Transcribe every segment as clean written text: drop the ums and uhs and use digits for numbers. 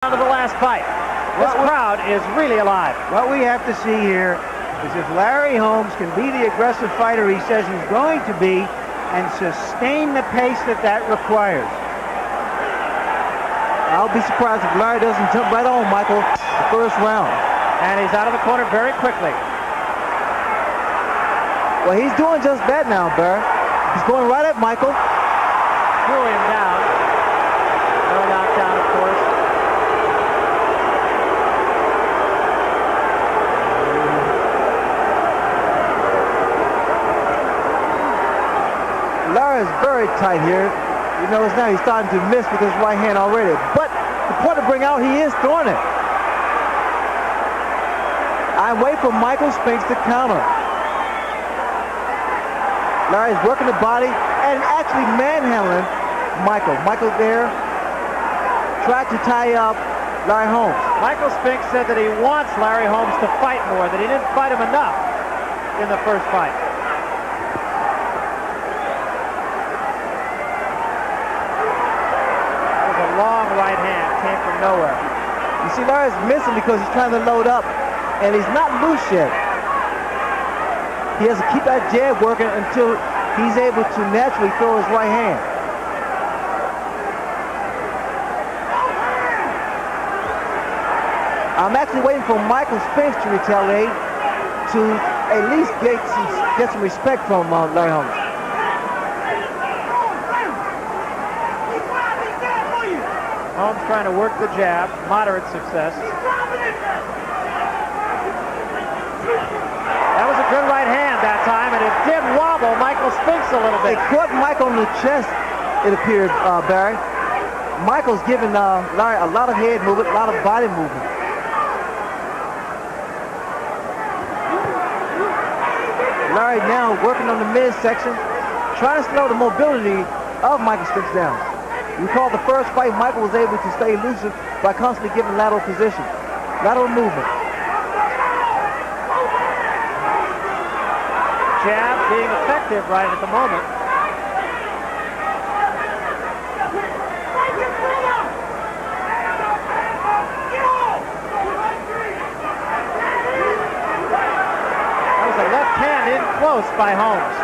To the last fight. This crowd is really alive. What we have to see here is if Larry Holmes can be the aggressive fighter he says he's going to be and sustain the pace that requires. I'll be surprised if Larry doesn't jump right on Michael the first round. And he's out of the corner very quickly. Well, he's doing just that now, Barry. He's going right at Michael. Threw him down. No knockdown, of course. Larry is very tight here. You notice now he's starting to miss with his right hand already. But the point to bring out, he is throwing it. I wait for Michael Spinks to counter. Larry's working the body and actually manhandling Michael. Michael there tried to tie up Larry Holmes. Michael Spinks said that he wants Larry Holmes to fight more, that he didn't fight him enough in the first fight. Long right hand came from nowhere. You see, Larry's missing because he's trying to load up, and he's not loose yet. He has to keep that jab working until he's able to naturally throw his right hand. I'm actually waiting for Michael Spinks to retaliate to at least get some respect from Larry Holmes. Holmes trying to work the jab, moderate success. That was a good right hand that time, and it did wobble Michael Spinks a little bit. It caught Michael on the chest, it appeared, Barry. Michael's giving Larry a lot of head movement, a lot of body movement. Larry now working on the midsection, trying to slow the mobility of Michael Spinks down. Recall the first fight, Michael was able to stay elusive by constantly giving lateral position, lateral movement. Jab being effective right at the moment. That was a left hand in close by Holmes.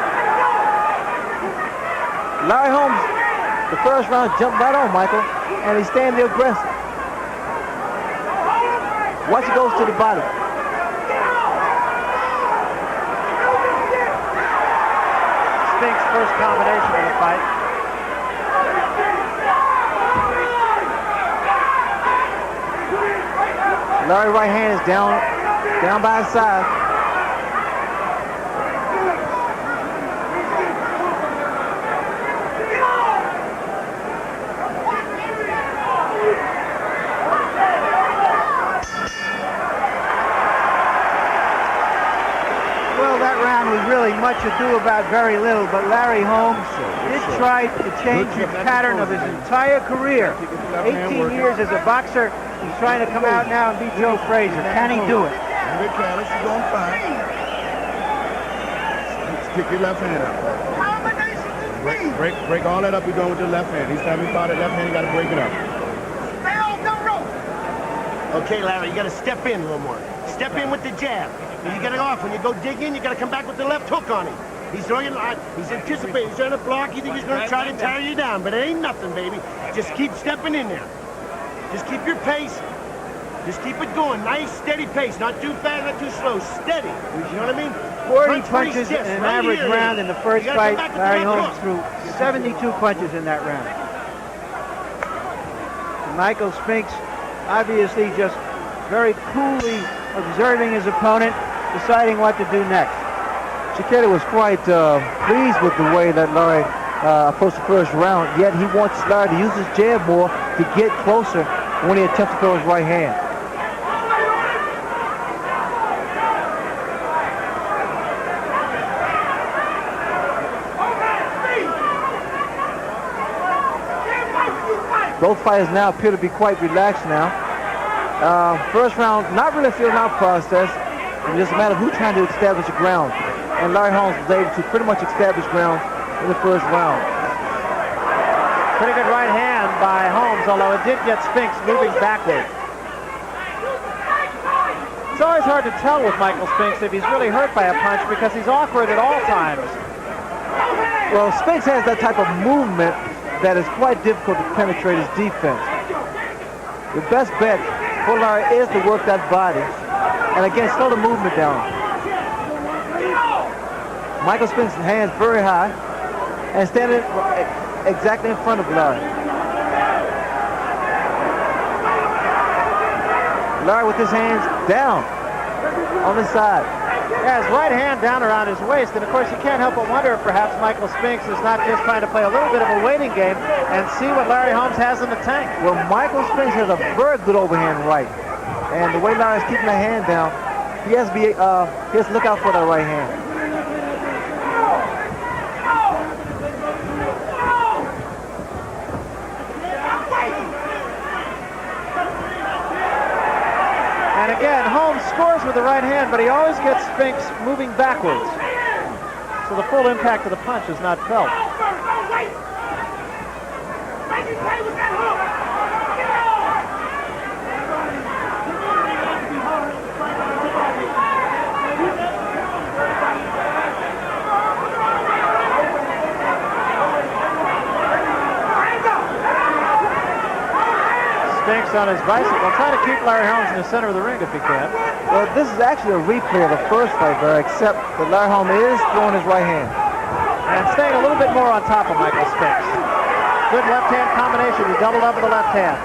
Larry Holmes, the first round, jumped right on Michael, and he's staying there aggressive. Once he goes to the body. Spinks' first combination of the fight. Larry's right hand is down by his side. Really much ado about very little, but Larry Holmes did try to change the pattern of his entire career. 18 years as a boxer, he's trying to come out now and beat Joe Frazier. Can he do it? Good Callis, he's on fire. Kick your left hand up. Break all that up you're doing with your left hand. Each time you fire that left hand, you got to break it up. Stay off the rope. Okay, Larry, you got to step in a little more. Step in with the jab. You get it off. When you go dig in, you got to come back with the left hook on him. He's throwing, he's anticipating. He's trying to block. You think he's going to try to tear you down, but it ain't nothing, baby. Just keep stepping in there. Just keep your pace. Just keep it going. Nice, steady pace. Not too fast, not too slow. Steady. You know what I mean? 40 punches in an average round in the first fight. Larry Holmes threw 72 punches in that round. Michael Spinks obviously just very coolly observing his opponent, deciding what to do next. Chiquetta was quite pleased with the way that Larry approached the first round, yet he wants Larry to use his jab more to get closer when he attempts to throw his right hand. Both fighters now appear to be quite relaxed now. First round, not really feeling our process. It's just a matter of who's trying to establish the ground. And Larry Holmes was able to pretty much establish ground in the first round. Pretty good right hand by Holmes, although it did get Spinks moving backward. It's always hard to tell with Michael Spinks if he's really hurt by a punch because he's awkward at all times. Well, Spinks has that type of movement that is quite difficult to penetrate his defense. The best bet for Larry is to work that body and again slow the movement down. Michael Spinks' hands very high and standing exactly in front of Larry. Larry with his hands down on the side. Yeah, his right hand down around his waist, and of course you can't help but wonder if perhaps Michael Spinks is not just trying to play a little bit of a waiting game and see what Larry Holmes has in the tank. Well, Michael Spinks has a very good overhand right, and the way Larry's keeping the hand down, he has to look out for that right hand. And again, Holmes scores with the right hand, but he always gets Spinks moving backwards. So the full impact of the punch is not felt. Spinks on his bicycle, try to keep Larry Holmes in the center of the ring if he can. Well, this is actually a replay of the first fight there, except that Larry Holmes is throwing his right hand. And staying a little bit more on top of Michael Spinks. Good left-hand combination. He doubled up with the left hand.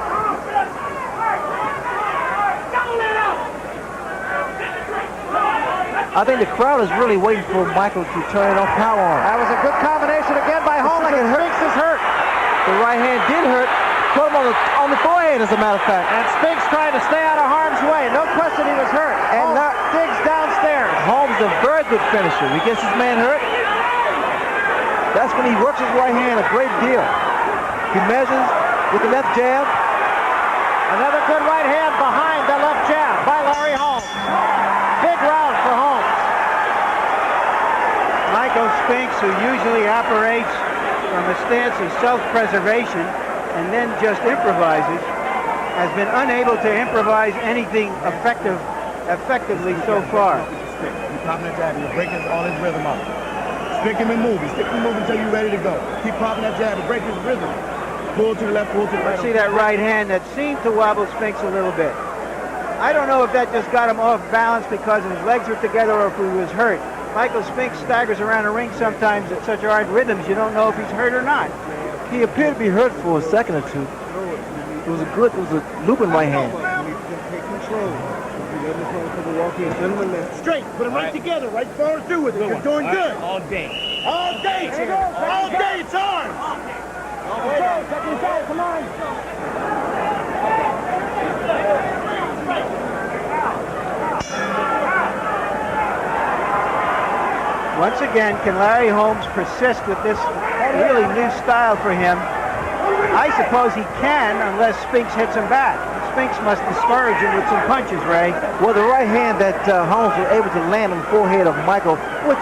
I think the crowd is really waiting for Michael to turn it on power arm. That was a good combination again by Holmes. Like Spinks is hurt. The right hand did hurt. Put him on the forehead, as a matter of fact. And Spinks trying to stay out of harm's way. No question he was hurt. And Holmes digs downstairs. Holmes is a very good finisher. He gets his man hurt. That's when he works his right hand a great deal. He measures with the left jab. Another good right hand behind the left jab by Larry Holmes. Big round for Holmes. Michael Spinks, who usually operates from a stance of self-preservation and then just improvises, has been unable to improvise anything effectively so far. Keep popping that jab. You're breaking all his rhythm up. Stick him and move. Stick him and move until you're ready to go. Keep popping that jab and break his rhythm. Pull to the left, pull to the right. See that right hand that seemed to wobble Spinks a little bit. I don't know if that just got him off balance because his legs were together or if he was hurt. Michael Spinks staggers around the ring sometimes at such hard rhythms you don't know if he's hurt or not. He appeared to be hurt for a second or two. It was a looping right hand. Take control. Straight. Put them right together. Right forward through with it. You're doing good. All day. All day. All day. It's arms. Come on. Once again, can Larry Holmes persist with this really new style for him? I suppose he can, unless Spinks hits him back. Spinks must discourage him with some punches, Ray. Well, the right hand that Holmes was able to land on the forehead of Michael, which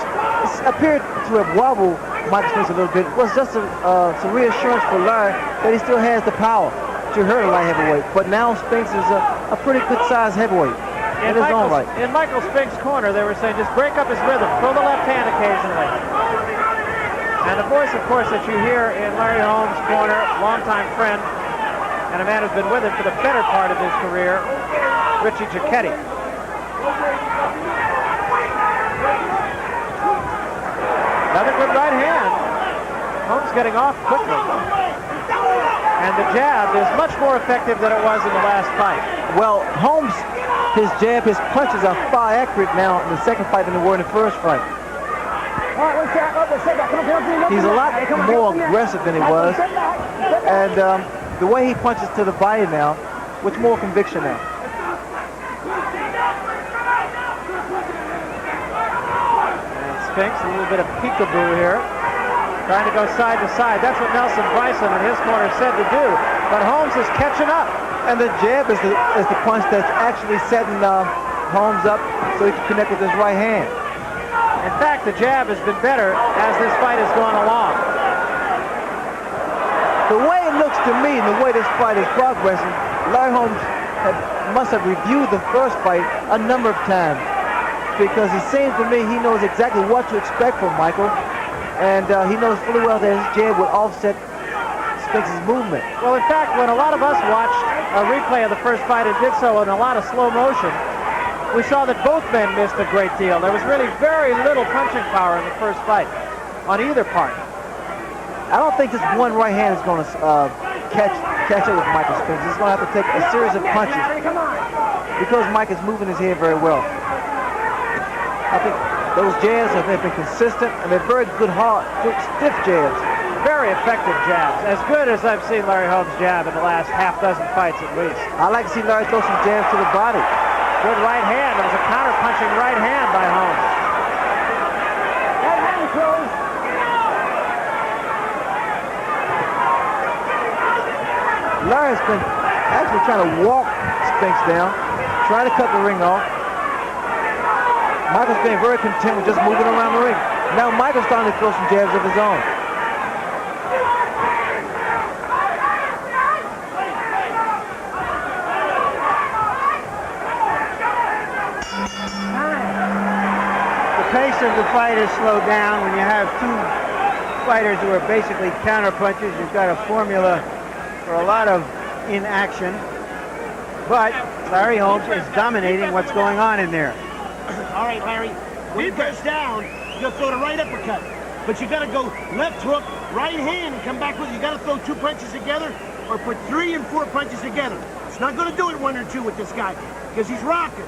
appeared to have wobbled Michael Spinks a little bit, was just some reassurance for Larry that he still has the power to hurt a light heavyweight. But now Spinks is a pretty good-sized heavyweight. In Michael Spinks' corner, they were saying just break up his rhythm, throw the left hand occasionally. And the voice, of course, that you hear in Larry Holmes' corner, longtime friend, and a man who's been with him for the better part of his career, Richie Giacchetti. Another good right hand. Holmes getting off quickly. And the jab is much more effective than it was in the last fight. Well, Holmes, his jab, his punches are far accurate now in the second fight than they were in the first fight. He's a lot more aggressive than he was. And the way he punches to the body now, with more conviction now. And Spinks, a little bit of peekaboo here. Trying to go side to side. That's what Nelson Bryson in his corner said to do. But Holmes is catching up. And the jab is the punch that's actually setting Holmes up so he can connect with his right hand. In fact, the jab has been better as this fight has gone along. The way it looks looks to me, in the way this fight is progressing, Larry Holmes must have reviewed the first fight a number of times, because it seems to me he knows exactly what to expect from Michael, and he knows fully well that his jab will offset Spinks' movement. Well, in fact, when a lot of us watched a replay of the first fight and did so in a lot of slow motion, we saw that both men missed a great deal. There was really very little punching power in the first fight on either part. I don't think just one right hand is going to catch up with Michael Spinks. He's going to have to take a series of punches because Mike is moving his head very well. I think those jabs have been consistent, and they're very good, hard, stiff jabs. Very effective jabs. As good as I've seen Larry Holmes jab in the last half dozen fights at least. I like to see Larry throw some jabs to the body. Good right hand. It was a counter-punching right hand by Holmes. Right hand closed. Larry's been actually trying to walk Spinks down, trying to cut the ring off. Michael's being very content with just moving around the ring. Now Michael's starting to throw some jabs of his own. The pace of the fight is slowed down when you have two fighters who are basically counter punchers. You've got a formula for a lot of inaction, but Larry Holmes is dominating what's going on in there. All right, Larry. When he goes down, you'll throw the right uppercut. But you got to go left hook, right hand, and come back with it. You got to throw 2 punches together or put 3 and 4 punches together. It's not going to do it 1 or 2 with this guy because he's rocking.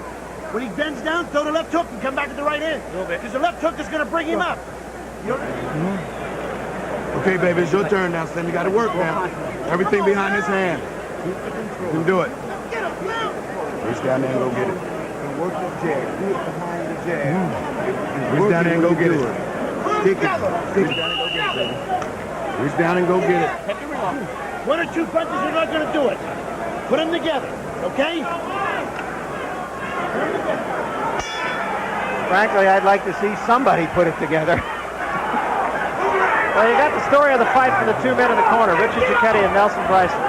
When he bends down, throw the left hook and come back with the right hand. Because the left hook is going to bring him up. Okay, baby, it's your turn now, Slim. You got to work now. Everything behind his hand. You can do it. Reach down there and go get it. Work the jab. Do it behind the jab. Reach down there and go get it. Kick it. Reach down and go get it. 1 or 2 punches are not going to do it. Put them together, okay? Frankly, I'd like to see somebody put it together. Well, you got the story of the fight from the 2 men in the corner, Richard Giacchetti and Nelson Bryson.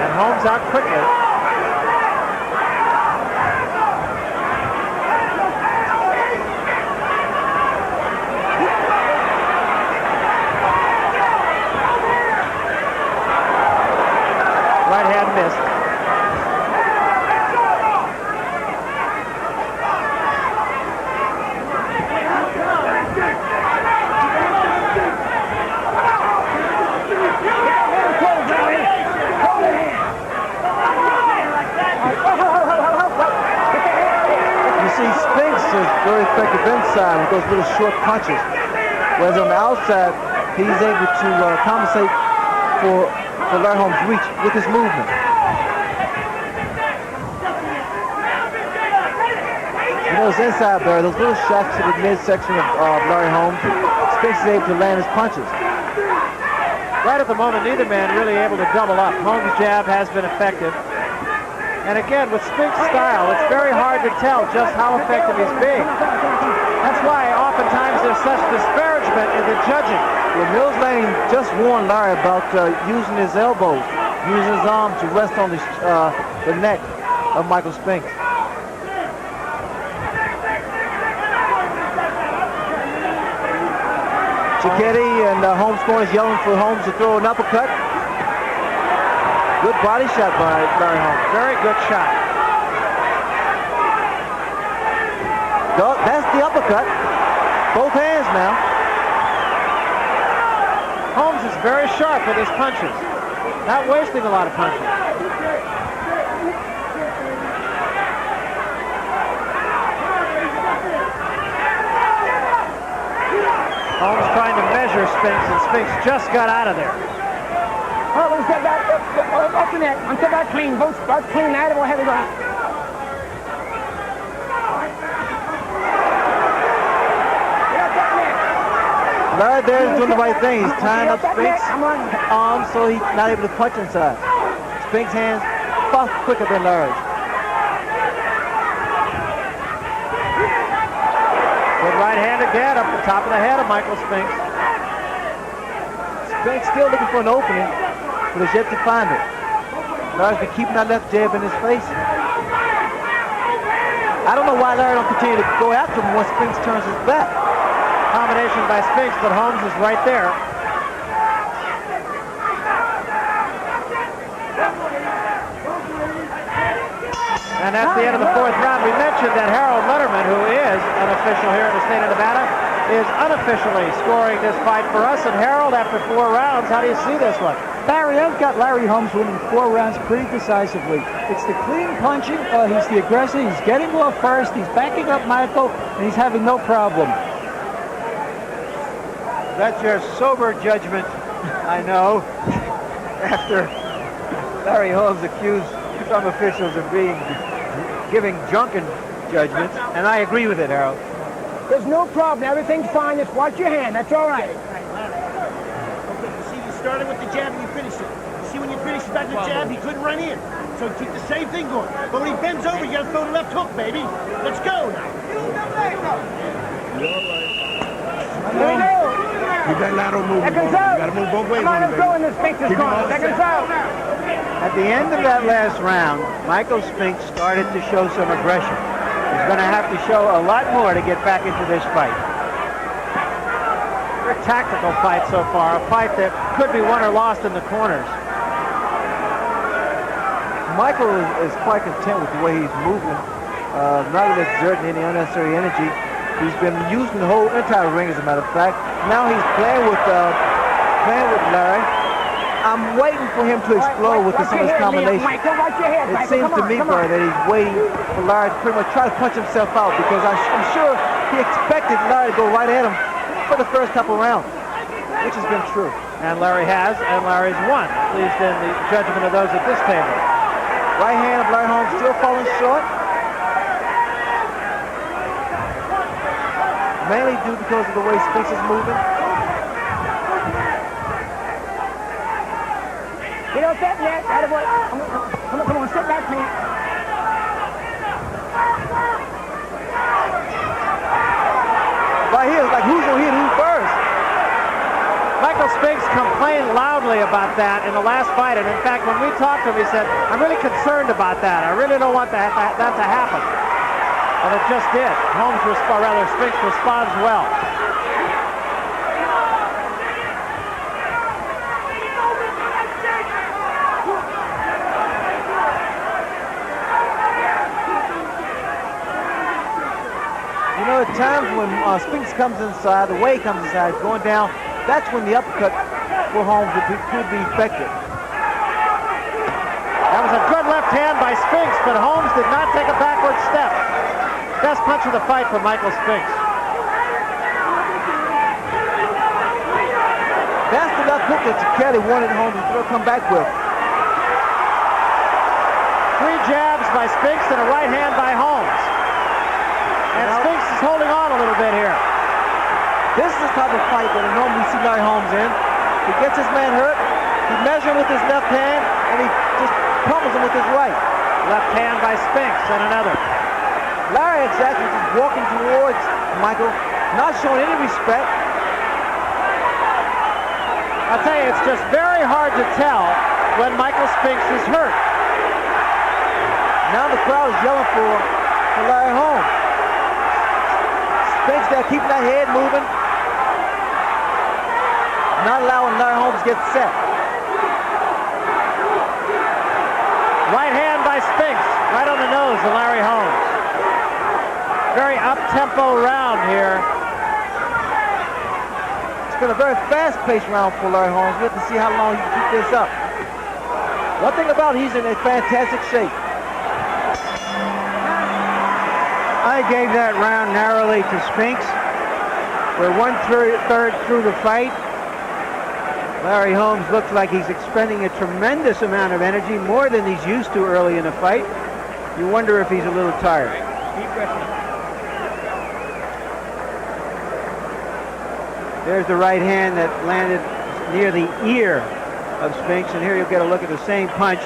And Holmes out quickly. Right hand missed. Spinks is very effective inside with those little short punches, whereas on the outside, he's able to compensate for Larry Holmes' reach with his movement. You know, his inside there, those little shots to the midsection of Larry Holmes, Spinks is able to land his punches. Right at the moment, neither man really able to double up. Holmes' jab has been effective. And again, with Spinks' style, it's very hard to tell just how effective he's being. That's why oftentimes there's such disparagement in the judging. Well, Mills Lane just warned Larry about using his elbows, using his arm to rest on the neck of Michael Spinks. Giacchetti and Holmes corners yelling for Holmes to throw an uppercut. Good body shot by Larry Holmes. Very good shot. That's the uppercut. Both hands now. Holmes is very sharp with his punches. Not wasting a lot of punches. Holmes trying to measure Spinks, and Spinks just got out of there. Oh, let's get that up the neck. Until that clean. Both clean out of our heavy going. Larry there is doing the right thing. He's tying up Spinks' arms so he's not able to punch inside. Spinks' hands far quicker than Larry's. Good right hand again up the top of the head of Michael Spinks. Spinks still looking for an opening, but has yet to find it. Larry's been keeping that left jab in his face. I don't know why Larry don't continue to go after him once Spinks turns his back. Combination by Spinks, but Holmes is right there. And that's the end of the fourth round. We mentioned that Harold Letterman, who is an official here in the state of Nevada, is unofficially scoring this fight for us. And Harold, after 4 rounds, how do you see this one? Barry, I've got Larry Holmes winning 4 rounds pretty decisively. It's the clean punching. He's the aggressor. He's getting off first. He's backing up Michael, and he's having no problem. That's your sober judgment, I know, after Larry Holmes accused some officials of giving drunken judgments, and I agree with it, Harold. There's no problem. Everything's fine. Just watch your hand. That's all right. Okay, you see, you started with the jab and you finished it. You see, when you finished back the jab, he couldn't run in. So keep the same thing going. But when he bends over, you got to throw the left hook, baby. Let's go now. There we go. Keep that lateral move. Seconds You out. got to move both ways. Come on, on let's it, go baby. in this Spinks' Keep corner. him on Seconds set. out. At the end of that last round, Michael Spinks started to show some aggression. He's going to have to show a lot more to get back into this fight. A tactical fight so far, a fight that could be won or lost in the corners. Michael is quite content with the way he's moving, not really exerting any unnecessary energy. He's been using the whole entire ring, as a matter of fact. Now he's playing with Larry. I'm waiting for him to explode with some of his combinations. Michael, watch your head, It Michael. seems Come to on, me, come Barry, on. that he's waiting for Larry to pretty much try to punch himself out, because I'm sure he expected Larry to go right at him for the first couple rounds, which has been true. And Larry has, and Larry's won, at least in the judgment of those at this table. Right hand of Larry Holmes still falling short. Mainly due because of the way Spinks is moving. Get off that yet. Attaboy. Come on, sit back, please. Right here, it's like who's going to hit who first? Michael Spinks complained loudly about that in the last fight, and in fact, when we talked to him, he said, I'm really concerned about that. I really don't want that to happen. And it just did. Spinks responds well. You know, at times when Spinks comes inside, the way he comes inside, going down, that's when the uppercut for Holmes could be effective. That was a good left hand by Spinks, but Holmes did not take a backward step. Best punch of the fight for Michael Spinks. That's the left hook that Kelly wanted Holmes to come back with. 3 jabs by Spinks and a right hand by Holmes. And Spinks is holding on a little bit here. This is the type of fight that I normally see Larry Holmes in. He gets his man hurt, he measures him with his left hand, and he just pummels him with his right. Left hand by Spinks and another. Larry exactly just walking towards Michael, not showing any respect. I'll tell you, it's just very hard to tell when Michael Spinks is hurt. Now the crowd is yelling for Larry Holmes. Spinks there keeping that head moving, not allowing Larry Holmes to get set. Right hand by Spinks, right on the nose of Larry Holmes. Very up-tempo round here. It's been a very fast-paced round for Larry Holmes. We have to see how long he can keep this up. One thing about he's in a fantastic shape. I gave that round narrowly to Spinks. We're 1/3 through the fight. Larry Holmes looks like he's expending a tremendous amount of energy, more than he's used to early in the fight. You wonder if he's a little tired. There's the right hand that landed near the ear of Spinks, and here you'll get a look at the same punch.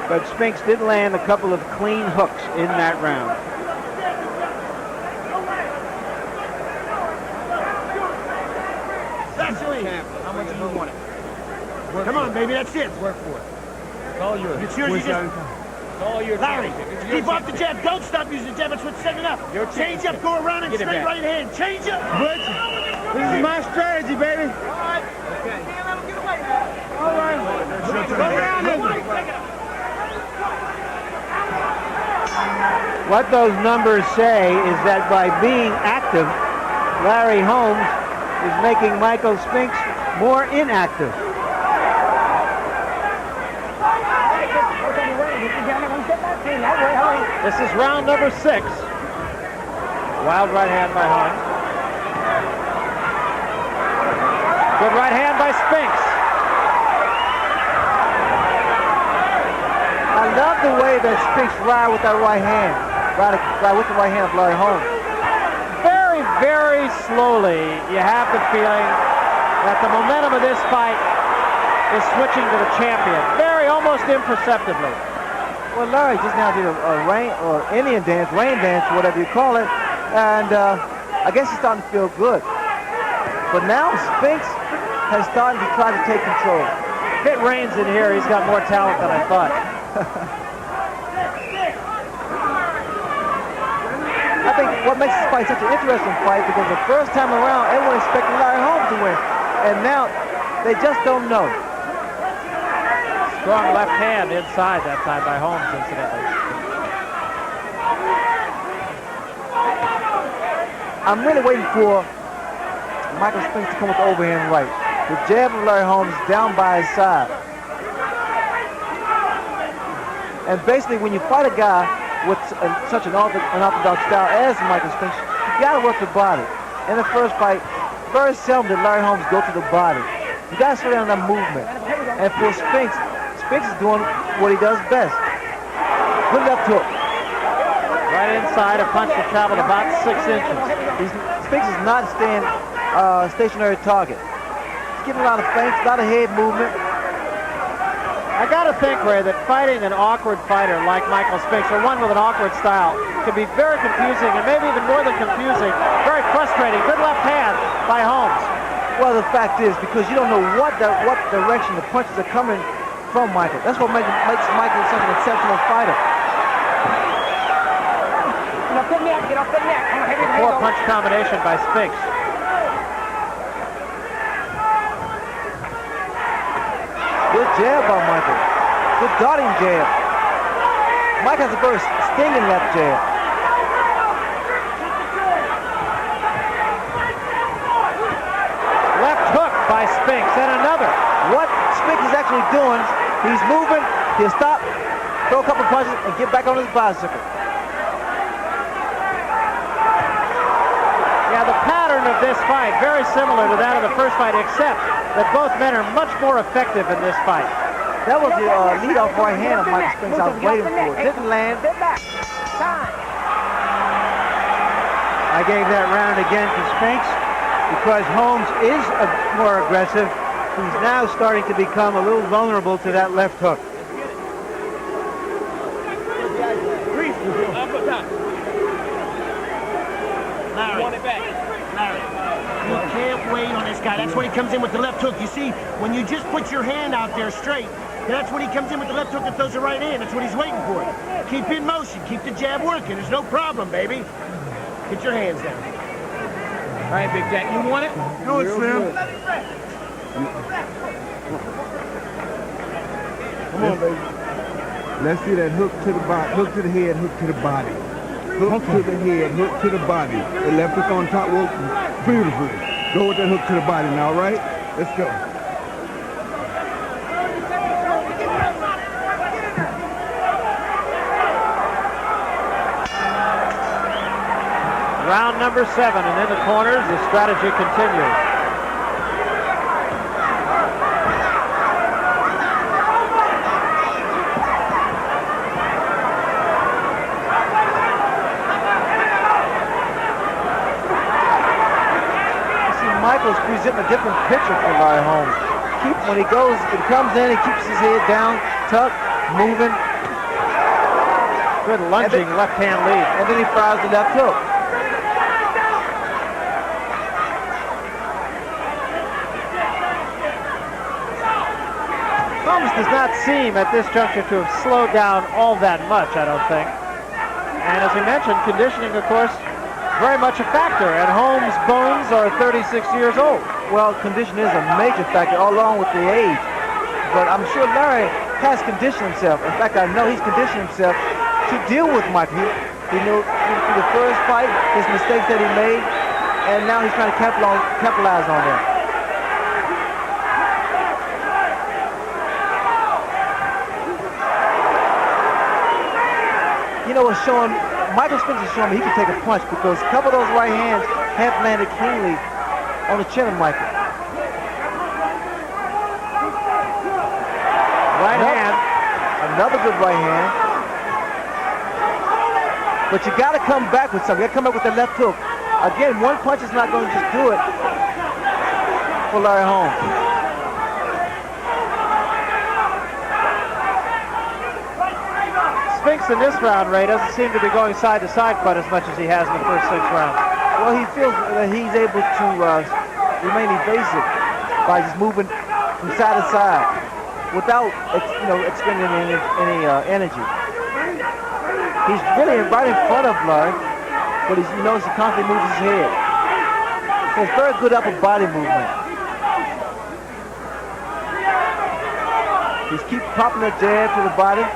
But Spinks did land a couple of clean hooks in that round. How much do you want it? Come on, baby, that's it. Work for it. It's all yours. It's yours, you just... It's all yours. Larry, keep off the jab. Don't stop using the jab. That's what's setting it up. Change up, go around and Get it straight back. right hand. Change up. Butch, this is my strategy, baby. All right. Go around and... What those numbers say is that by being active, Larry Holmes is making Michael Spinks more inactive. This is round number 6. Wild right hand by Holmes. Good right hand by Spinks. I love the way that Spinks ride with that right hand. Ride with the right hand of Larry Holmes. Very, very slowly, you have the feeling that the momentum of this fight is switching to the champion. Very, almost imperceptibly. Well, Larry just now did a rain or Indian dance, rain dance, whatever you call it, and I guess he's starting to feel good. But now Spinks has started to try to take control. If it rains in here, he's got more talent than I thought. I think what makes this fight such an interesting fight because the first time around, everyone expected Larry Holmes to win, and now they just don't know. Strong left hand inside that time by Holmes, incidentally. I'm really waiting for Michael Spinks to come with the overhand right. The jab of Larry Holmes down by his side. And basically, when you fight a guy with such an unorthodox style as Michael Spinks, you got to work the body. In the first fight, very seldom did Larry Holmes go to the body. You got to slow down that movement. And for Spinks, Spinks is doing what he does best. Good left hook. Right inside, a punch that traveled about 6 inches. Spinks is not staying stationary target. He's getting a lot of feints, a lot of head movement. I got to think, Ray, that fighting an awkward fighter like Michael Spinks, or one with an awkward style, can be very confusing, and maybe even more than confusing, very frustrating. Good left hand by Holmes. Well, the fact is, because you don't know what direction the punches are coming from Michael. That's what makes Michael such an exceptional fighter. Four-punch combination by Spinks. Good jab by Michael. Good darting jab. Mike has a very stinging left jab. Left hook by Spinks, and another. What Spinks is actually doing, he's moving, he'll stop, throw a couple punches, and get back on his bicycle. Yeah, the pattern of this fight, very similar to that of the first fight, except that both men are much more effective in this fight. That was the lead-off right hand of Michael Spinks I was waiting for. Didn't land. I gave that round again to Spinks because Holmes is more aggressive. He's now starting to become a little vulnerable to that left hook. Larry, you can't wait on this guy. That's when he comes in with the left hook. You see, when you just put your hand out there straight, that's when he comes in with the left hook and throws the right hand. That's what he's waiting for. Keep in motion. Keep the jab working. There's no problem, baby. Get your hands down. All right, Big Jack, you want it? Do it, Slim. Come on, baby. Let's see that hook to the body, hook to the head, hook to the body. Hook to the head, hook to the body. The left hook on top works beautifully. Go with that hook to the body now, right? Let's go. Round number 7, and in the corners, the strategy continues. Michael's presenting a different picture for Larry Holmes. When he goes, he comes in, he keeps his head down, tucked, moving. Good lunging left hand lead. And then he fires the left hook. does not seem at this juncture to have slowed down all that much, I don't think. And as we mentioned, conditioning, of course, very much a factor. And Holmes' bones are 36 years old. Well, condition is a major factor along with the age. But I'm sure Larry has conditioned himself. In fact, I know he's conditioned himself to deal with Michael. He knew through the first fight, his mistakes that he made, and now he's trying to capitalize on them. You know what's showing, Michael Spinks is showing me he can take a punch because a couple of those right hands have landed cleanly on the chin of Michael. Right hand. Another good right hand. But you got to come back with something. You got to come back with the left hook. Again, one punch is not going to just do it for Larry Holmes. Spinks in this round, Ray, doesn't seem to be going side to side quite as much as he has in the first 6 rounds. Well, he feels that he's able to remain evasive by just moving from side to side without, expending any energy. He's really right in front of Larry, but he notices he constantly moves his head. He has very good upper body movement. He's keep popping a jab to the body.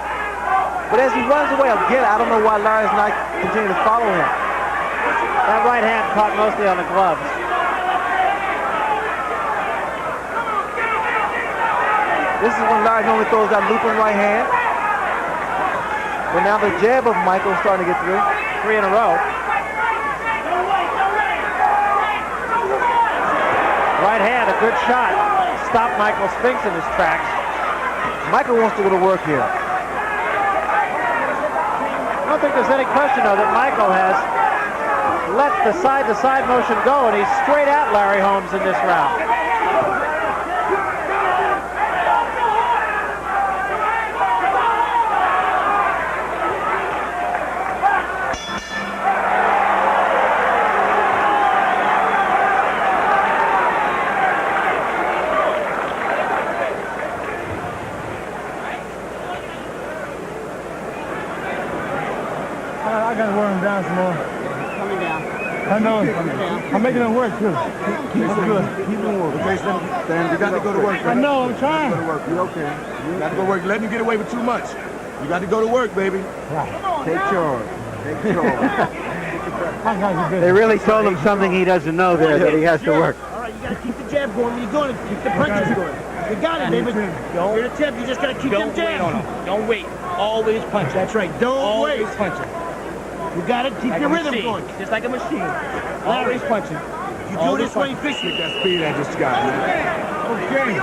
But as he runs away, again, I don't know why Larry's not continuing to follow him. That right hand caught mostly on the gloves. This is when Larry normally throws that looping right hand. But now the jab of Michael is starting to get through. 3 in a row. Right hand, a good shot. Stopped Michael Spinks in his tracks. Michael wants to go to work here. I don't think there's any question, though, that Michael has let the side-to-side motion go, and he's straight at Larry Holmes in this round. I gotta wear him down some more. Coming down. I know. I'm making him work too. Keep him working. Okay, Stan, you got to go to work. I know, I'm trying. Go to work. You okay? You got to go work. Let him get away with too much. You got to go to work, baby. Take charge. Take charge. They really told him something he doesn't know there, that he has to work. All right, you got to keep the jab going when you're doing it. Keep the punches going. You got it, baby. You're the tip. You just got to keep them jabs. Don't wait. Always punch. That's right. Don't wait. Always punching. You got to keep Like your a rhythm machine. going. Just like a machine. Always punching. You do this way efficiently. That speed I just got. Okay.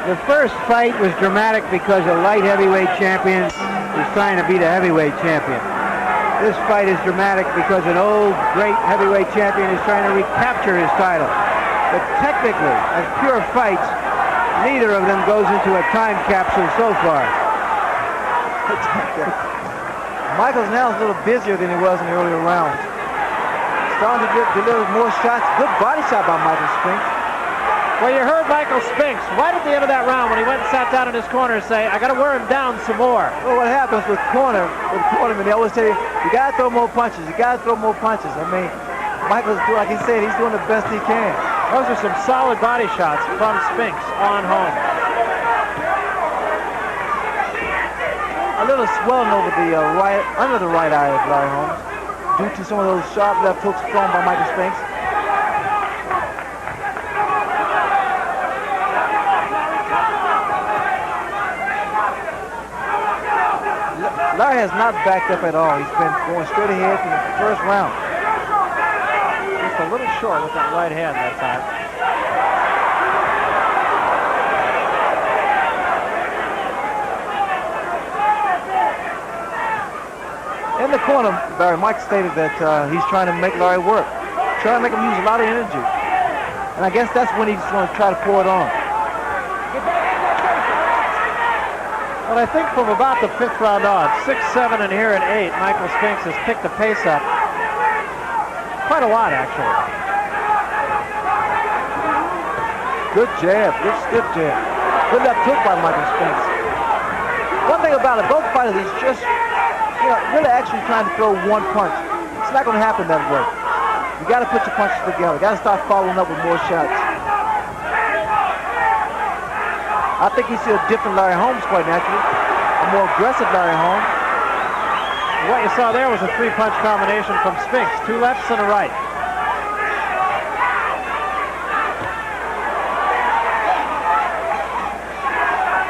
The first fight was dramatic because a light heavyweight champion is trying to be the heavyweight champion. This fight is dramatic because an old, great heavyweight champion is trying to recapture his title. But technically, as pure fights, neither of them goes into a time capsule so far. Michael's now a little busier than he was in the earlier rounds. Starting to deliver more shots. Good body shot by Michael Spinks. Well, you heard Michael Spinks right at the end of that round when he went and sat down in his corner say, I got to wear him down some more. Well, what happens with cornermen, they always tell you, you got to throw more punches. You got to throw more punches. I mean, Michael's doing, like he said, he's doing the best he can. Those are some solid body shots from Spinks on Holmes. A little swelling over the under the right eye of Larry Holmes due to some of those sharp left hooks thrown by Michael Spinks. Larry has not backed up at all. He's been going straight ahead from the first round. Just a little short with that right hand that time. In the corner, Barry, Mike stated that he's trying to make Larry work. Trying to make him use a lot of energy. And I guess that's when he's going to try to pour it on. Well, I think from about the 5th round on, 6, 7, and here at 8, Michael Spinks has picked the pace up quite a lot, actually. Good jab, good stiff jab. Good left hook by Michael Spinks. One thing about it, both fighters is just, really actually trying to throw one punch. It's not going to happen that way. You got to put your punches together. Got to start following up with more shots. I think you see a different Larry Holmes quite naturally. A more aggressive Larry Holmes. What you saw there was a three-punch combination from Spinks. Two lefts and a right.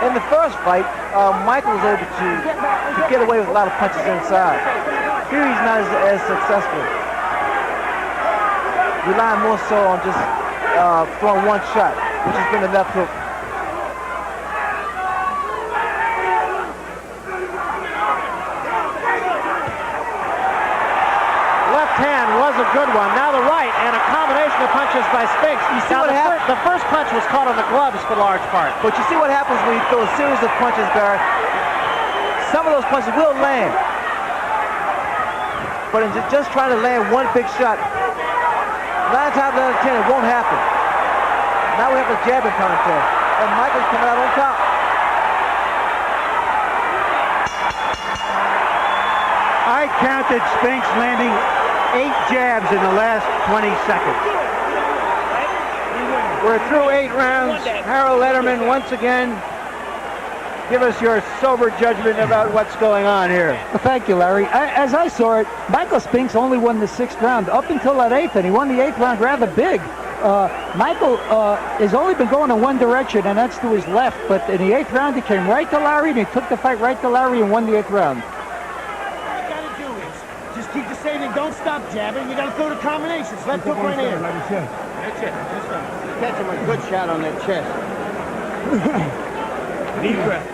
In the first fight, Michael was able to get away with a lot of punches inside. Here he's not as successful. Relying more so on just throwing one shot, which has been the left hook. Left hand was a good one. Now the right, and a combination of punches by Spinks. You see now what happened? the first punch was caught on the gloves for large part. But you see what happens when you throw a series of punches, Barry. Some of those punches will land. But in just trying to land one big shot, 9 times out of 10, it won't happen. Now we have a jabbing contest, and Michael's coming out on top. I counted Spinks landing 8 jabs in the last 20 seconds. We're through 8 rounds. Harold Letterman, once again, give us your sober judgment about what's going on here. Well, thank you, Larry. As I saw it, Michael Spinks only won the 6th round up until that 8th, and he won the 8th round rather big. Michael has only been going in one direction, and that's to his left. But in the 8th round, he came right to Larry, and he took the fight right to Larry and won the 8th round. Just keep the same thing. Don't stop jabbing. You got to throw the combinations. Left hook right here. Like a chest. That's it. Catch him a good shot on that chest. Deep breath.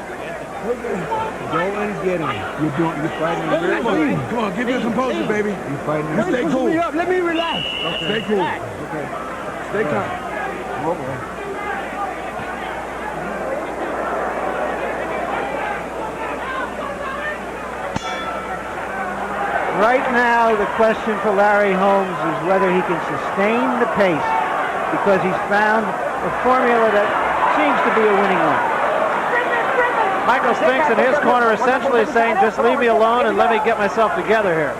Go and get him. You're fighting him very clean. Come on, give me a composure, baby. You're fighting him. Stay cool. Let me relax. Okay. Stay cool. Okay. Stay calm. Right now, the question for Larry Holmes is whether he can sustain the pace, because he's found a formula that seems to be a winning one. Michael Spinks in his corner essentially saying, just leave me alone and let me get myself together here.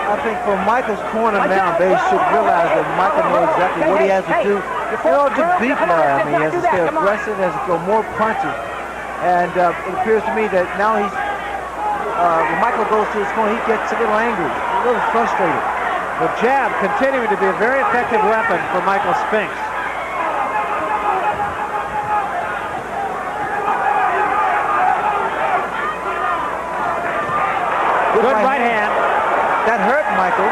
I think for Michael's corner now, they should realize that Michael knows exactly what he has to do in order to beat Larry. I mean, he has to stay aggressive, has to throw more punches. And it appears to me that now he's, when Michael goes to his corner, he gets a little angry, a little frustrated. The jab continuing to be a very effective weapon for Michael Spinks. Good right hand. That hurt Michael.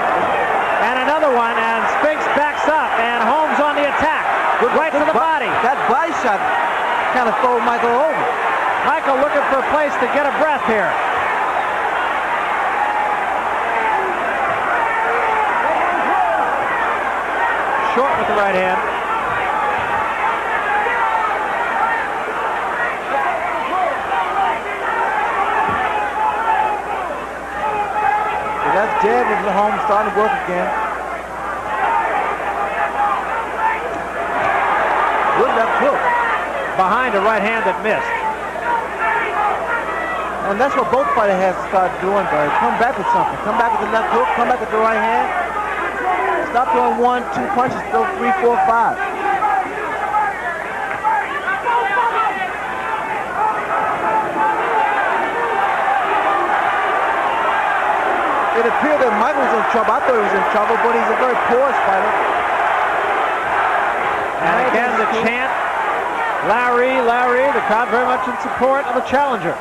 And another one, and Spinks backs up, and Holmes on the attack. Right to the body. That body shot kind of threw Michael over. Michael looking for a place to get a breath here. Short with the right hand. So that jab with the Holmes starting to work again. Good left hook. Behind a right hand that missed. And that's what both fighters have to start doing, Barry. Come back with something. Come back with the left hook. Come back with the right hand. Stop throwing 1, 2 punches. Throw 3, 4, 5. It appeared that Michael was in trouble. I thought he was in trouble, but he's a very porous fighter. And again, the chant, Larry, Larry, the crowd very much in support of the challenger.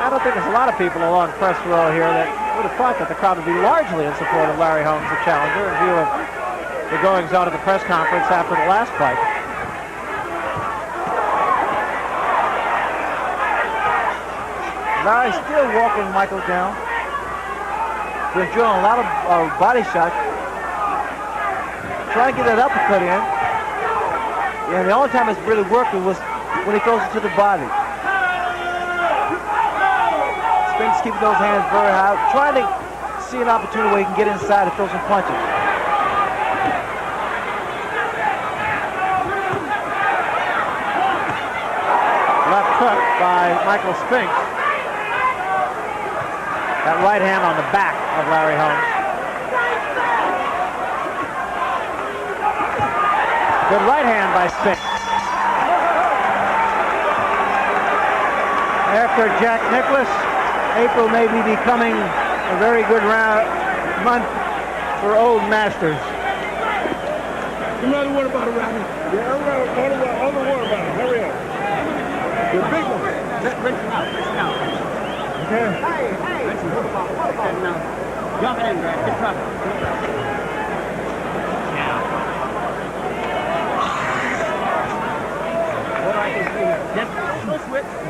I don't think there's a lot of people along press row here that would have thought that the crowd would be largely in support of Larry Holmes, the challenger, in view of the goings on at the press conference after the last fight. Larry's still walking Michael down. Been drilling a lot of body shots. Trying to get that uppercut in. And the only time it's really working was when he throws it to the body. Spinks keeping those hands very high, trying to see an opportunity where he can get inside and throw some punches. Left hook by Michael Spinks. That right hand on the back of Larry Holmes. Good right hand by Spinks. After Jack Nicklaus, April may be becoming a very good month for old masters. Another water bottle, Robbie. Yeah, other water bottle. Hurry up. The big one. Rinse him out. Okay. Jump in, Brad. Good trouble.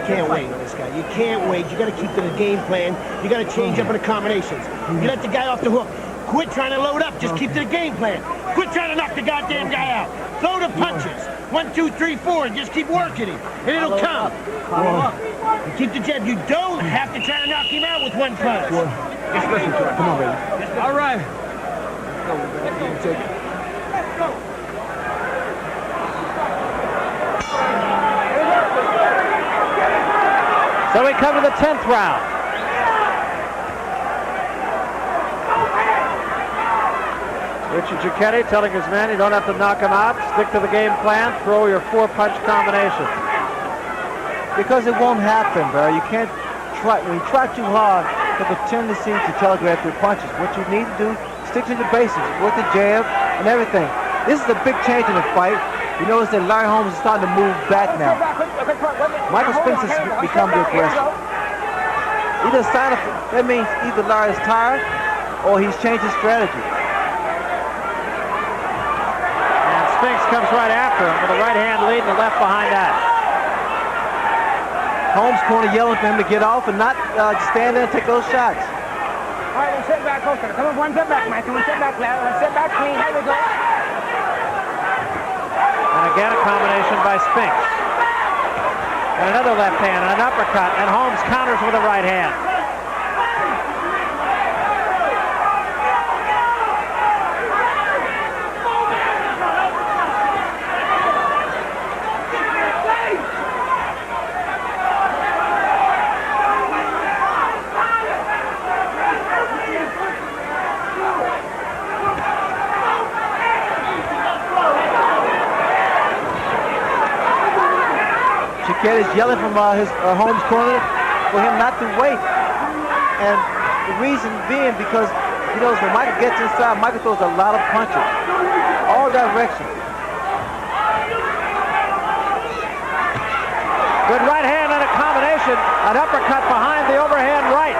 You can't wait with this guy. You can't wait. You got to keep to the game plan. You got to change up in the combinations. You let the guy off the hook. Quit trying to load up. Just keep to the game plan. Quit trying to knock the goddamn guy out. Throw the punches. 1, 2, 3, 4, and just keep working him, and it'll come. You keep the jab. You don't have to try to knock him out with one punch. Just listen to it. Come on, baby. All right. Take it. So we come to the 10th round. Richard Giacchetti telling his men you don't have to knock him out. Stick to the game plan. Throw your 4-punch combinations. Because it won't happen, Barry. You can't try. When you try too hard, you have a tendency to telegraph your punches. What you need to do, stick to the basics. Work the jab and everything. This is a big change in the fight. You notice that Larry Holmes is starting to move back now. Michael Spinks has become the aggressor. Either sign of, that means either Larry is tired or he's changed his strategy. And Spinks comes right after him with a right hand lead and the left behind that. Holmes corner yelling for him to get off and not stand there and take those shots. All right, we'll sit back closer. Come on, one step back, Michael. One step back, Larry. One step back, clean. Here we go. And again, a combination by Spinks. And another left hand and an uppercut, and Holmes counters with a right hand. Giachetti's yelling from his Holmes corner for him not to wait. And the reason being because he knows when Michael gets inside, Michael throws a lot of punches. All directions. Good right hand and a combination. An uppercut behind the overhand right.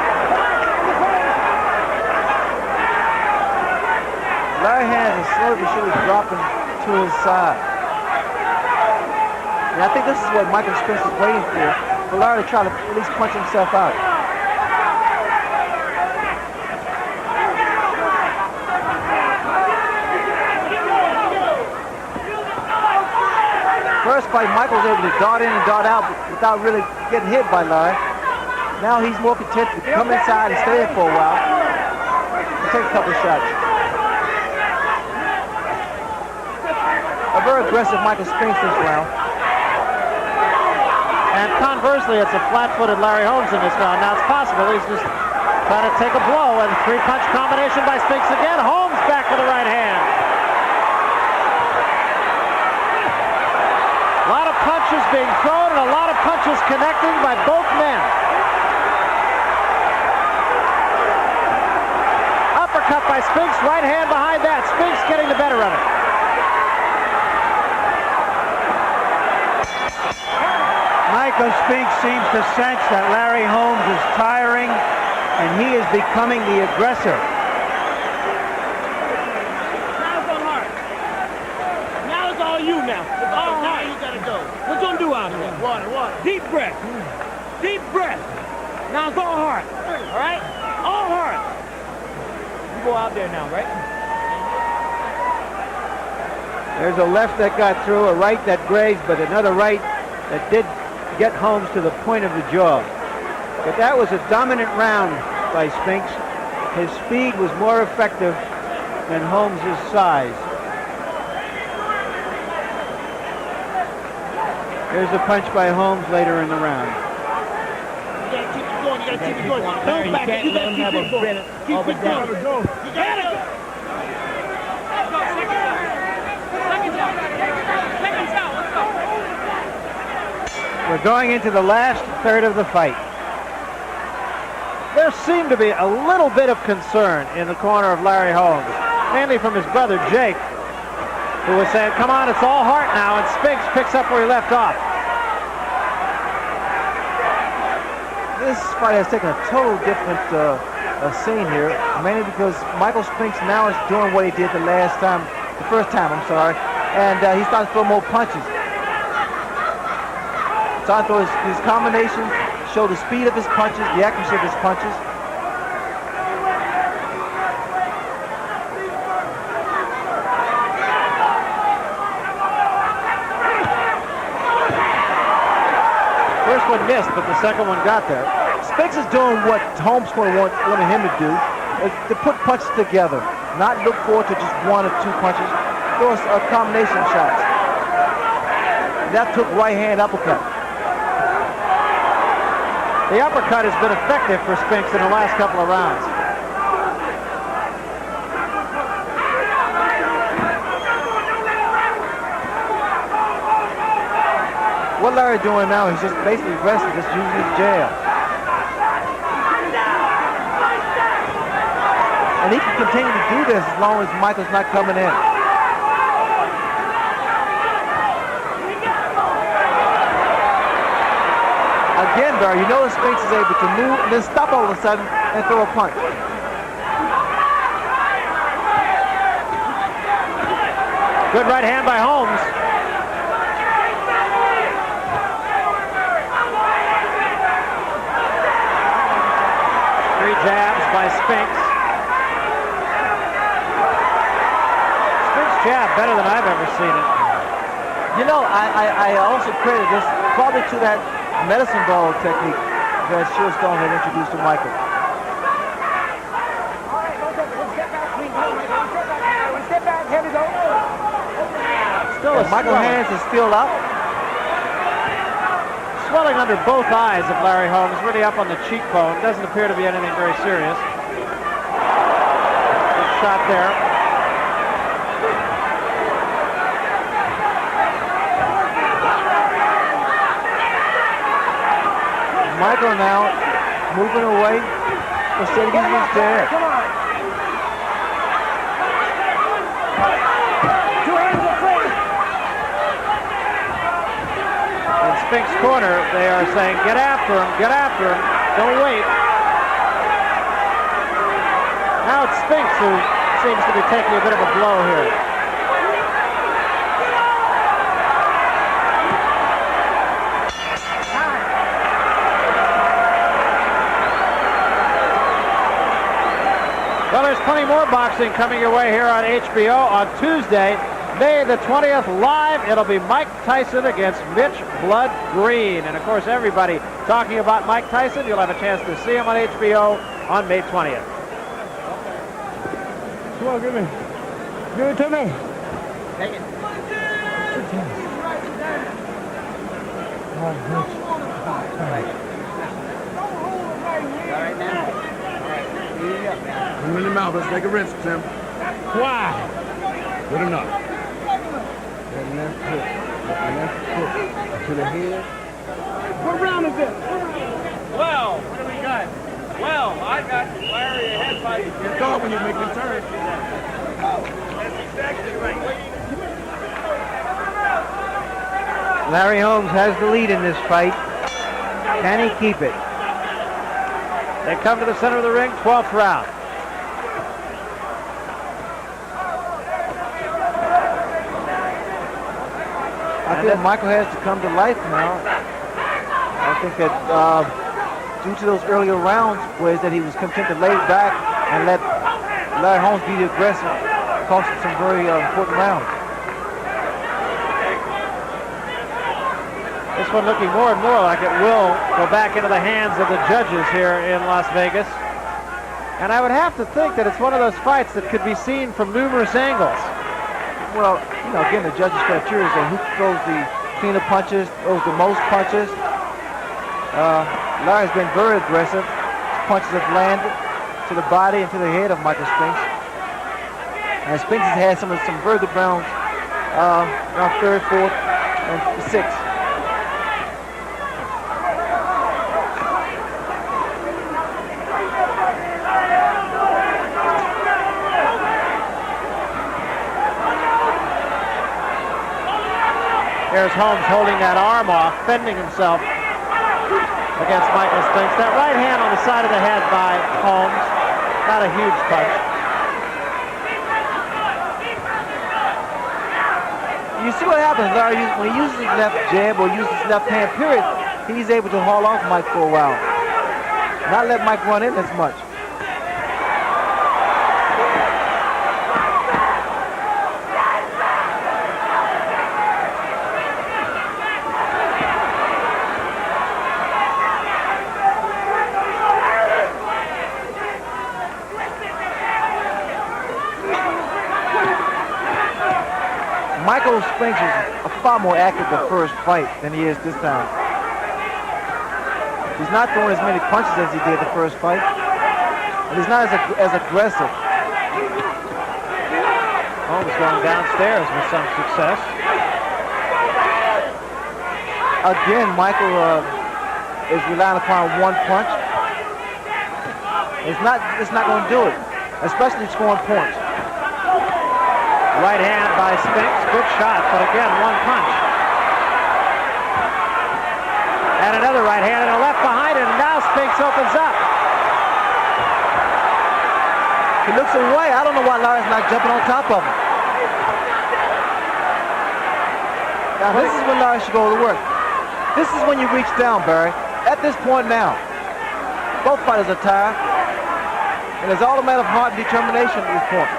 Larry hands is slowly but surely dropping to his side. And I think this is what Michael Spinks is waiting for Larry to try to at least punch himself out. First fight, Michael was able to dart in and dart out without really getting hit by Larry. Now he's more content to come inside and stay there for a while and take a couple of shots. A very aggressive Michael Spinks this round. And conversely, it's a flat-footed Larry Holmes in this round. Now it's possible he's just trying to take a blow, and 3-punch combination by Spinks again. Holmes back with the right hand. A lot of punches being thrown and a lot of punches connecting by both men. Uppercut by Spinks, right hand behind that. Spinks getting the better of it. Michael Spinks seems to sense that Larry Holmes is tiring and he is becoming the aggressor. Now it's on heart. Now it's all you now. It's all heart. You gotta go. What you gonna do out here? Water. Deep breath. Deep breath. Now it's all heart. All right? All heart. You go out there now, right? There's a left that got through, a right that grazed, but another right that did get Holmes to the point of the jaw. But that was a dominant round by Spinks. His speed was more effective than Holmes' size. Here's a punch by Holmes later in the round. You gotta keep it going. You gotta keep it going. Don't back it. You gotta keep it going. Keep it going. You gotta go. We're going into the last third of the fight. There seemed to be a little bit of concern in the corner of Larry Holmes, mainly from his brother Jake, who was saying, come on, it's all heart now, and Spinks picks up where he left off. This fight has taken a total different scene here, mainly because Michael Spinks now is doing what he did the first time, and he starts to throw more punches. Starting to throw his combinations, show the speed of his punches, the accuracy of his punches. First one missed, but the second one got there. Spinks is doing what Holmes wanted him to do, is to put punches together, not look forward to just one or two punches. Throw a combination of shots. That took right hand uppercut. The uppercut has been effective for Spinks in the last couple of rounds. What Larry's doing now, he's just basically resting, just using his jab. And he can continue to do this as long as Michael's not coming in. Again, Barry, you notice Spinks is able to move and then stop all of a sudden and throw a punch. Good right hand by Holmes. Three jabs by Spinks. Spinks jab better than I've ever seen it. You know, I also credit this probably to that medicine ball technique that Stone had introduced to Michael. Still a Michael's hands is still up. Swelling under both eyes of Larry Holmes, really up on the cheekbone. Doesn't appear to be anything very serious. Good shot there. Michael now moving away instead of using his jab. In Spinks' corner, they are saying, get after him, don't wait. Now it's Spinks who seems to be taking a bit of a blow here. Well, there's plenty more boxing coming your way here on HBO on Tuesday, May the 20th, live. It'll be Mike Tyson against Mitch Blood Green. And, of course, everybody talking about Mike Tyson. You'll have a chance to see him on HBO on May 20th. Come on, give it to me. Take it. All right, now. I'm in the mouth. Let's take a risk, Tim. Why? Good enough. That left hook to the head. What round is this? Well, what do we got? Well, I got Larry ahead by... You thought when you make the turn. That's exactly right. Larry Holmes has the lead in this fight. Can he keep it? They come to the center of the ring, 12th round. I feel Michael has to come to life now. I think that due to those earlier rounds was that he was content to lay back and let Larry Holmes be the aggressor, costing some very important rounds. This one looking more and more like it will go back into the hands of the judges here in Las Vegas. And I would have to think that it's one of those fights that could be seen from numerous angles. Well, you know, again, the judges' criteria is who throws the cleaner punches, throws the most punches. Larry's been very aggressive. His punches have landed to the body and to the head of Michael Spinks. And Spinks has had some very good rounds, around third, fourth, and sixth. Here's Holmes holding that arm off, fending himself against Michael Spinks. That right hand on the side of the head by Holmes, not a huge punch. You see what happens, Larry, when he uses his left jab or uses his left hand, period, he's able to haul off Mike for a while. Not let Mike run in as much. Michael Spinks is far more active the first fight than he is this time. He's not throwing as many punches as he did the first fight. And he's not as aggressive. Holmes going downstairs with some success. Again, Michael is relying upon one punch. It's not going to do it, especially scoring points. Right hand by Spinks, good shot, but again, one punch. And another right hand and a left behind it, and now Spinks opens up. He looks away. I don't know why Larry's not jumping on top of him. Now this is when Larry should go to work. This is when you reach down, Barry. At this point now, both fighters are tired, and it's all a matter of heart and determination at this point.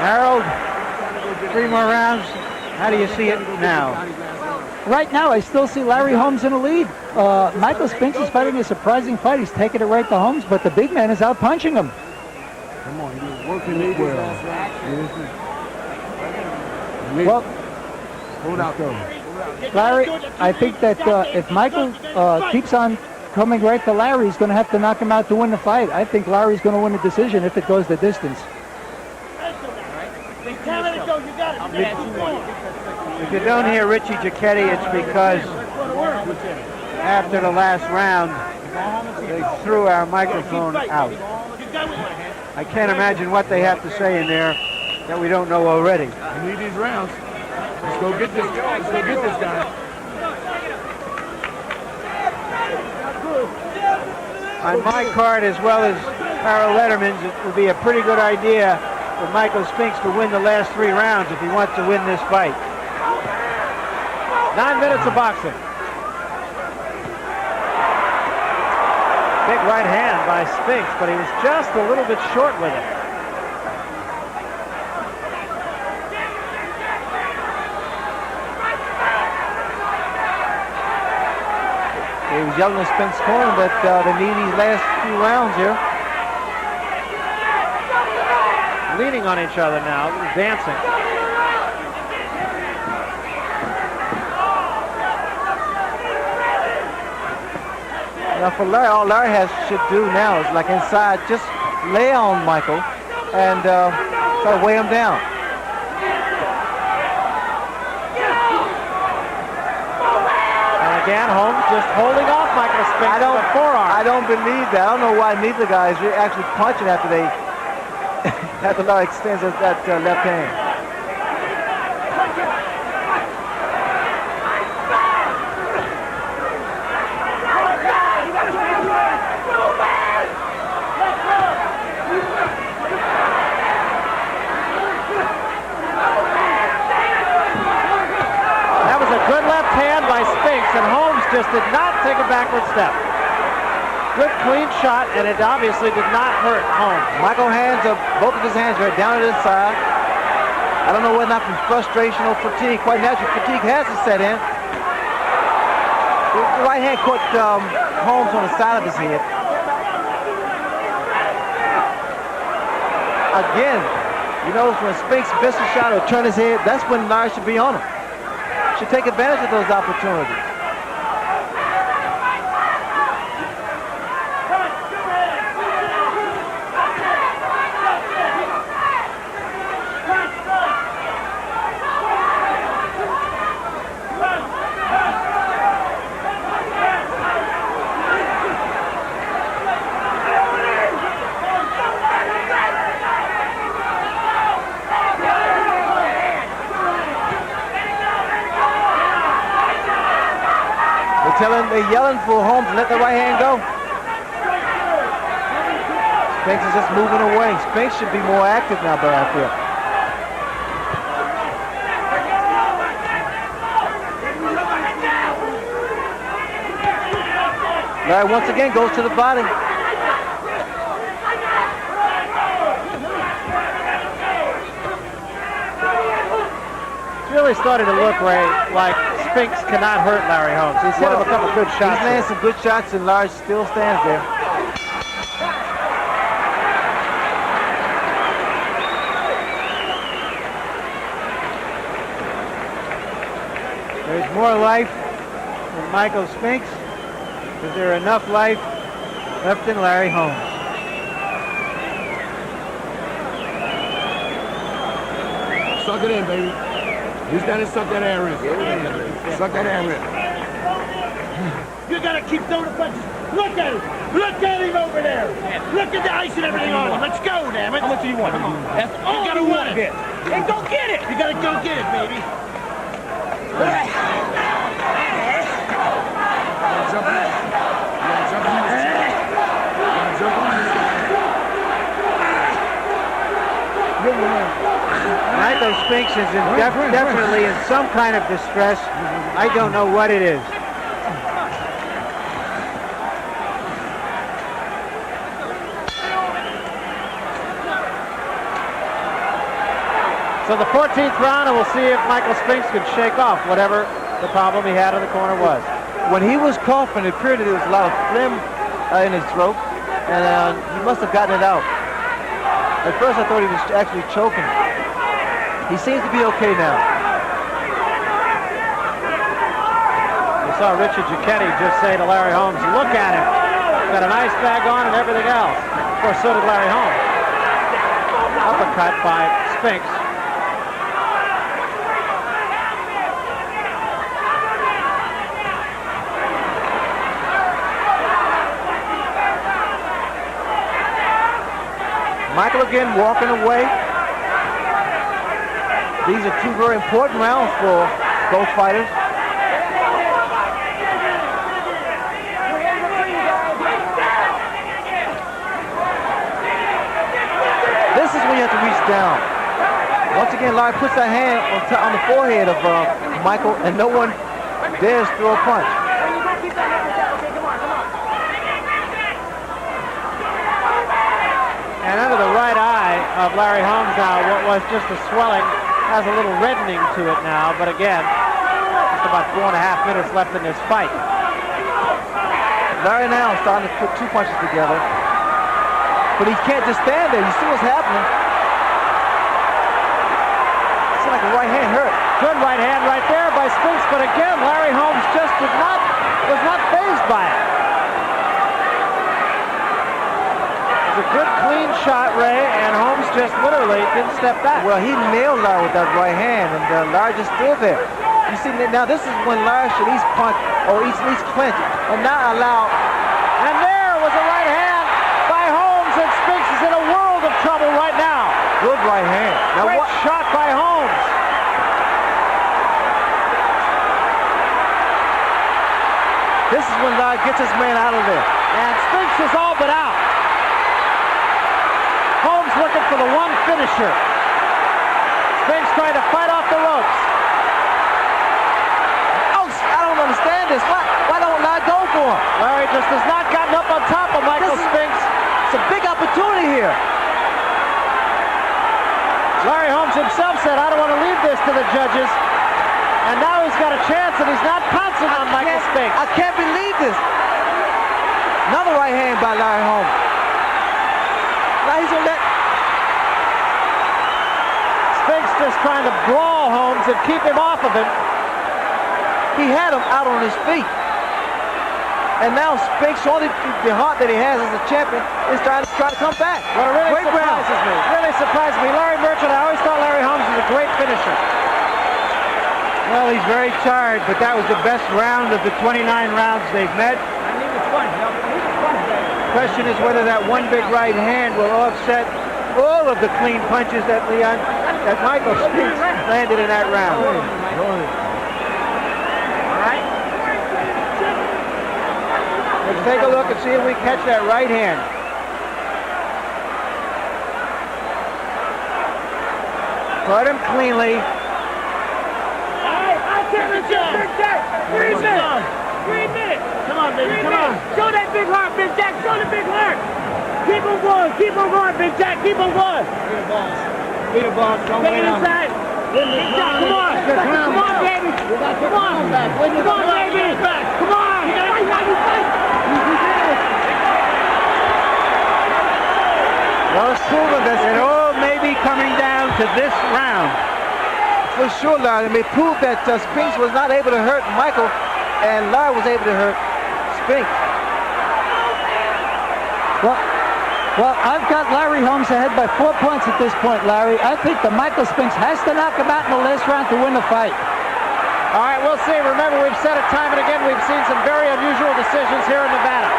Harold, 3 more rounds. How do you see it now? Right now, I still see Larry Holmes in the lead. Michael Spinks is fighting a surprising fight. He's taking it right to Holmes, but the big man is out punching him. Come on, you're working it well. Well, Hold out, though. Larry, I think that if Michael keeps on coming right to Larry, he's going to have to knock him out to win the fight. I think Larry's going to win the decision if it goes the distance. If you don't hear Richie Giacchetti, it's because after the last round, they threw our microphone out. I can't imagine what they have to say in there that we don't know already. We need these rounds. Let's go get this guy. Let's go get this guy. On my card, as well as Harold Letterman's, it would be a pretty good idea for Michael Spinks to win the last 3 rounds if he wants to win this fight. 9 minutes of boxing. Big right hand by Spinks, but he was just a little bit short with it. He was yelling at Spinks' corner that they need these last few rounds here. Leaning on each other now, dancing. Now for Larry, all Larry should do now is like inside, just lay on Michael and try to weigh him down. And again, Holmes just holding off Michael Spinks with a forearm. I don't believe that. I don't know why neither guy is actually punching after they after Larry extends that left hand. That was a good left hand by Spinks, and Holmes just did not take a backward step. Good clean shot, and it obviously did not hurt Holmes. Michael hands up, both of his hands right down to his side. I don't know whether or not from frustration or fatigue. Quite naturally, fatigue has to set in. The right hand caught Holmes on the side of his head. Again, you notice when Spinks misses a shot or turn his head, that's when Larry should be on him. Should take advantage of those opportunities. They're yelling for Holmes to let the right hand go. Spinks is just moving away. Spinks should be more active now, but I feel. Larry once again goes to the body. It's really starting to look, Ray, like Spinks cannot hurt Larry Holmes. He's hit him a couple good shots. He's landing some good shots, and Larry still stands there. There's more life in Michael Spinks. Is there enough life left in Larry Holmes? Suck it in, baby. He's got to suck that air in. Suck that air in. You gotta keep throwing the punches. Look at him. Look at him over there. Look at the ice and everything on him. Let's go, damn it. How much do you want? Come on. That's all You gotta you want it. Hey, go get it. You gotta go get it, baby. Jump in. Jump in. Jump in. Michael Spinks is definitely in some kind of distress. I don't know what it is. So the 14th round, and we'll see if Michael Spinks could shake off whatever the problem he had in the corner was. When he was coughing, it appeared that there was a lot of phlegm in his throat, and he must have gotten it out. At first, I thought he was actually choking. He seems to be okay now. We saw Richard Giacchetti just say to Larry Holmes, look at him. He's got an ice bag on and everything else. Of course, so did Larry Holmes. Uppercut by Spinks. Michael again walking away. These are two very important rounds for both fighters. This is when you have to reach down. Once again, Larry puts that hand on the forehead of Michael, and no one dares throw a punch. And under the right eye of Larry Holmes now, what was just a swelling has a little reddening to it now, but again, just about 4.5 minutes left in this fight. Larry now is starting to put two punches together, but he can't just stand there. You see what's happening. It's like a right hand hurt. Good right hand right there by Spinks, but again, Larry Holmes just was not fazed by it. A good clean shot, Ray, and Holmes just literally didn't step back. Well, he nailed Larry with that right hand, and Larry just stood there. You see, now this is when Larry should at least punch, or at least clinch, and not allow. And there was a right hand by Holmes, and Spinks is in a world of trouble right now. Good right hand. Now Great shot by Holmes. This is when Larry gets his man out of there. And Spinks is all but out. Holmes looking for the one finisher. Spinks trying to fight off the ropes. Oh, I don't understand this. Why don't Larry go for him? Larry just has not gotten up on top opportunity here. Larry Holmes himself said, I don't want to leave this to the judges. And now he's got a chance, and he's not pouncing on Michael Spinks. I can't believe this. Another right hand by Larry Holmes. Now he's gonna let Spinks just trying to brawl Holmes and keep him off of him. He had him out on his feet. And now Spinks, only the heart that he has as a champion, is trying to come back. Well, it really Great round. surprises me. Really surprises me. Larry Merchant, I always thought Larry Holmes was a great finisher. Well, he's very tired, but that was the best round of the 29 rounds they've met. Question is whether that one big right hand will offset all of the clean punches that Michael Spinks landed in that round. Let's take a look and see if we catch that right hand. Caught him cleanly. I'll take the job. Big Jack, 3 minutes. 3 minutes. Come on, baby, come on. Show that big heart, Big Jack. Show the big heart. Keep on going. Keep on going, Big Jack. Keep on going. Beat the boss. Don't Take wait it on him. inside. Big Jack, come on. Come on, baby. Come on. Come on, baby. Come on. Well, it's proven that it all may be coming down to this round. For sure, Larry. They proved that Spinks was not able to hurt Michael, and Larry was able to hurt Spinks. Well, I've got Larry Holmes ahead by 4 points at this point, Larry. I think that Michael Spinks has to knock him out in the last round to win the fight. All right, we'll see. Remember, we've said it time and again, we've seen some very unusual decisions here in Nevada.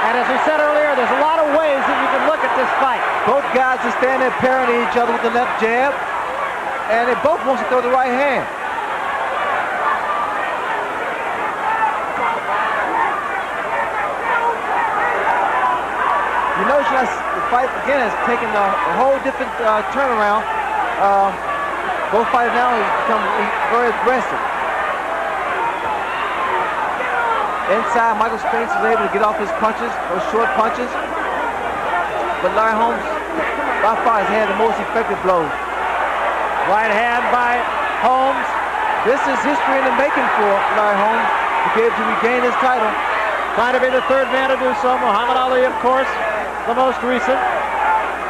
And as we said earlier, there's a lot of ways that you can look at this fight. Both guys are standing there parrying each other with the left jab, and they both want to throw the right hand. You notice the fight again has taken a whole different turnaround. Both fighters now have become very aggressive. Inside, Michael Spinks is able to get off his punches, those short punches. But Larry Holmes, by far, has had the most effective blows. Right hand by Holmes. This is history in the making for Larry Holmes to be able to regain his title. Trying to be the third man to do so. Muhammad Ali, of course, the most recent.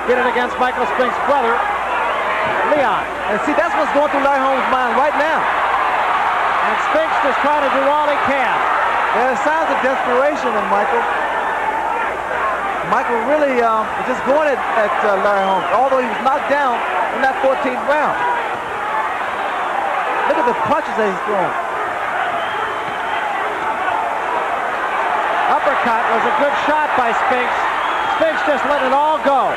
Did it against Michael Spinks' brother, Leon. And see, that's what's going through Larry Holmes' mind right now. And Spinks just trying to do all he can. There are signs of desperation in Michael. Michael really is just going at Larry Holmes, although he was knocked down in that 14th round. Look at the punches that he's throwing. Uppercut was a good shot by Spinks. Spinks just letting it all go.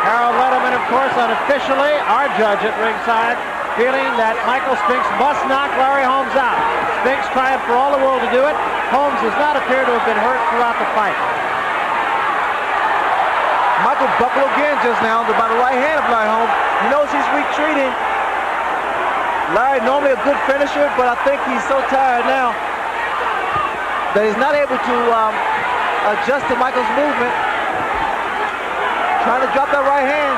Harold Letterman, of course, unofficially, our judge at ringside, feeling that Michael Spinks must knock Larry Holmes out. Spinks trying for all the world to do it. Holmes does not appear to have been hurt throughout the fight. Michael buckled again just now by the right hand of Larry Holmes. He knows he's retreating. Larry, normally a good finisher, but I think he's so tired now that he's not able to adjust to Michael's movement. Trying to drop that right hand.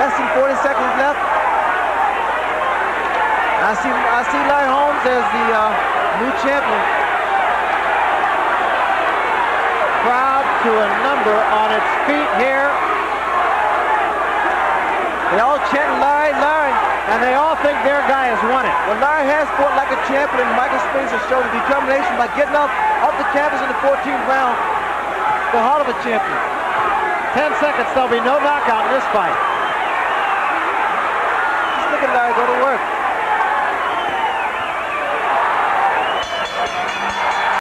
Less than 40 seconds left. I see Larry Holmes as the new champion. Crowd to a number on its feet here. They all chanting Larry, Larry. And they all think their guy has won it. Well, Larry has fought like a champion, and Michael Spinks has shown determination by getting up off the canvas in the 14th round. The heart of a champion. 10 seconds, there'll be no knockout in this fight.